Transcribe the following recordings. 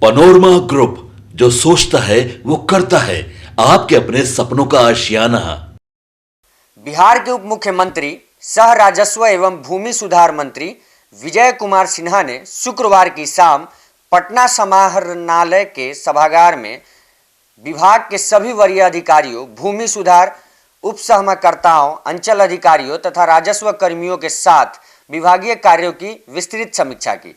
Panorama group, जो सोचता है वो करता है। आपके अपने सपनों का आशियाना। बिहार के उप मुख्यमंत्री सह राजस्व एवं भूमि सुधार मंत्री विजय कुमार सिन्हा ने शुक्रवार की शाम पटना समाहरणालय के सभागार में विभाग के सभी वरीय अधिकारियों, भूमि सुधार उप सहमकर्ताओं, अंचल अधिकारियों तथा राजस्व कर्मियों के साथ विभागीय कार्यों की विस्तृत समीक्षा की।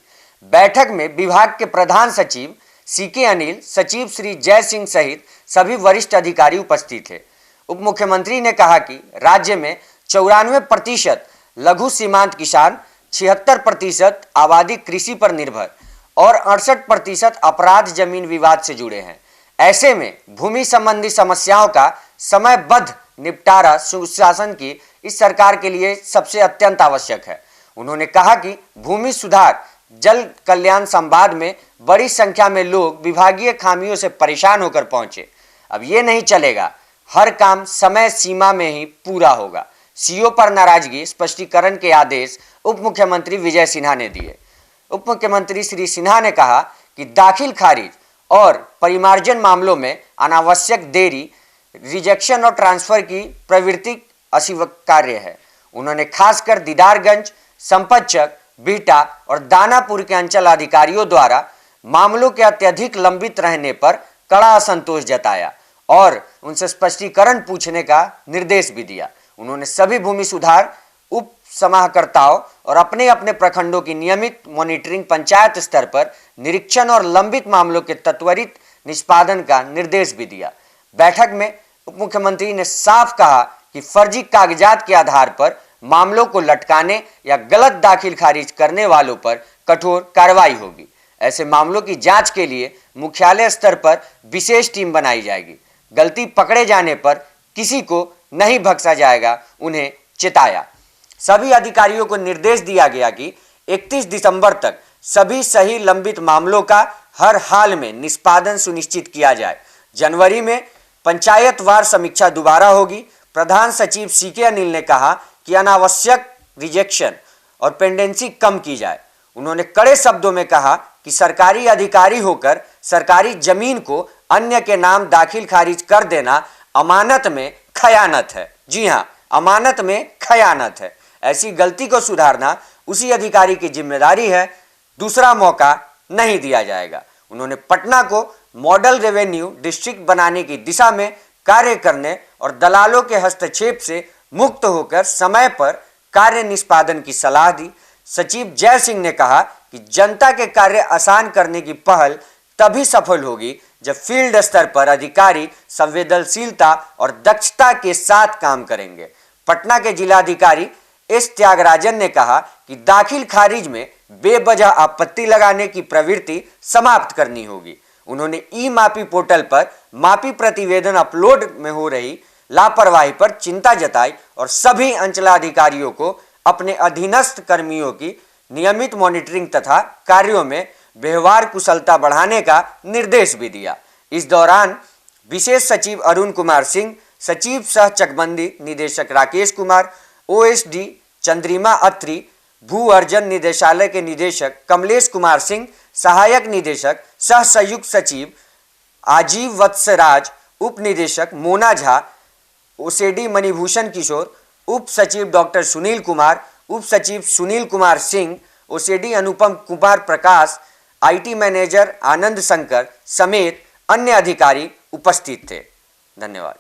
बैठक में विभाग के प्रधान सचिव सीके अनिल, सचिव श्री जय सिंह सहित सभी वरिष्ठ अधिकारी उपस्थित थे। उप मुख्यमंत्री ने कहा कि राज्य में 94% लघु सीमांत किसान, 76% आबादी कृषि पर निर्भर और 68% अपराध जमीन विवाद से जुड़े हैं। ऐसे में भूमि संबंधी समस्याओं का समयबद्ध निपटारा सुशासन की इस सरकार के लिए सबसे अत्यंत आवश्यक है। उन्होंने कहा कि भूमि सुधार जल कल्याण संवाद में बड़ी संख्या में लोग विभागीय खामियों से परेशान होकर पहुंचे। अब ये नहीं चलेगा, हर काम समय सीमा में ही पूरा होगा। सीओ पर नाराजगी स्पष्टीकरण के आदेश उप मुख्यमंत्री विजय सिन्हा ने दिए। उप मुख्यमंत्री श्री सिन्हा ने कहा कि दाखिल खारिज और परिमार्जन मामलों में अनावश्यक देरी, रिजेक्शन और ट्रांसफर की प्रवृत्ति अस्वीकार्य है। उन्होंने खासकर दीदारगंज, संपतचक, बिहटा और दानापुर के अंचल अधिकारियों द्वारा मामलों के अत्यधिक लंबित रहने पर कड़ा असंतोष जताया और उनसे स्पष्टीकरण पूछने का निर्देश भी दिया। उन्होंने सभी भूमि सुधार उप समाहर्ताओं और अपने अपने प्रखंडों की नियमित मॉनिटरिंग, पंचायत स्तर पर निरीक्षण और लंबित मामलों के त्वरित निष्पादन का निर्देश भी दिया। बैठक में उप मुख्यमंत्री ने साफ कहा कि फर्जी कागजात के आधार पर मामलों को लटकाने या गलत दाखिल खारिज करने वालों पर कठोर कार्रवाई होगी। ऐसे मामलों की जांच के लिए मुख्यालय स्तर पर विशेष टीम बनाई जाएगी। गलती पकड़े जाने पर किसी को नहीं बख्शा जाएगा, उन्हें चेताया। सभी अधिकारियों को निर्देश दिया गया कि 31 दिसंबर तक सभी सही लंबित मामलों का हर हाल में निष्पादन सुनिश्चित किया जाए। जनवरी में पंचायतवार समीक्षा दोबारा होगी। प्रधान सचिव सीके अनिल ने कहा कि अनावश्यक रिजेक्शन और पेंडेंसी कम की जाए। उन्होंने कड़े शब्दों में कहा कि सरकारी अधिकारी होकर सरकारी जमीन को अन्य के नाम दाखिल खारिज कर देना अमानत में खयानत है। जी हां, अमानत में खयानत है। ऐसी गलती को सुधारना उसी अधिकारी की जिम्मेदारी है, दूसरा मौका नहीं दिया जाएगा। उन्होंने पटना को मॉडल रेवेन्यू डिस्ट्रिक्ट बनाने की दिशा में कार्य करने और दलालों के हस्तक्षेप से मुक्त होकर समय पर कार्य निष्पादन की सलाह दी। सचिव जय सिंह ने कहा कि जनता के कार्य आसान करने की पहल तभी सफल होगी जब फील्ड स्तर पर अधिकारी संवेदनशीलता और दक्षता के साथ काम करेंगे। पटना के जिलाधिकारी एस त्यागराजन ने कहा कि दाखिल खारिज में बेवजह आपत्ति लगाने की प्रवृत्ति समाप्त करनी होगी। उन्होंने ई मापी पोर्टल पर मापी प्रतिवेदन अपलोड में हो रही लापरवाही पर चिंता जताई और सभी अंचलाधिकारियों को अपने अधीनस्थ कर्मियों की नियमित मॉनिटरिंग तथा कार्यों में व्यवहार कुशलता बढ़ाने का निर्देश भी दिया। इस दौरान विशेष सचिव अरुण कुमार सिंह, सचिव सह चकबंदी निदेशक राकेश कुमार, ओएसडी चंद्रिमा अत्री, भू अर्जन निदेशालय के निदेशक कमलेश कुमार सिंह, सहायक निदेशक सह संयुक्त सचिव आजीव वत्सराज, उप निदेशक मोना झा, ओसीडी मणिभूषण किशोर, उप सचिव डॉक्टर सुनील कुमार, उप सचिव Sunil Kumar Singh, OSD Anupam Kumar Prakash, IT manager Anand Shankar समेत अन्य अधिकारी उपस्थित थे। धन्यवाद।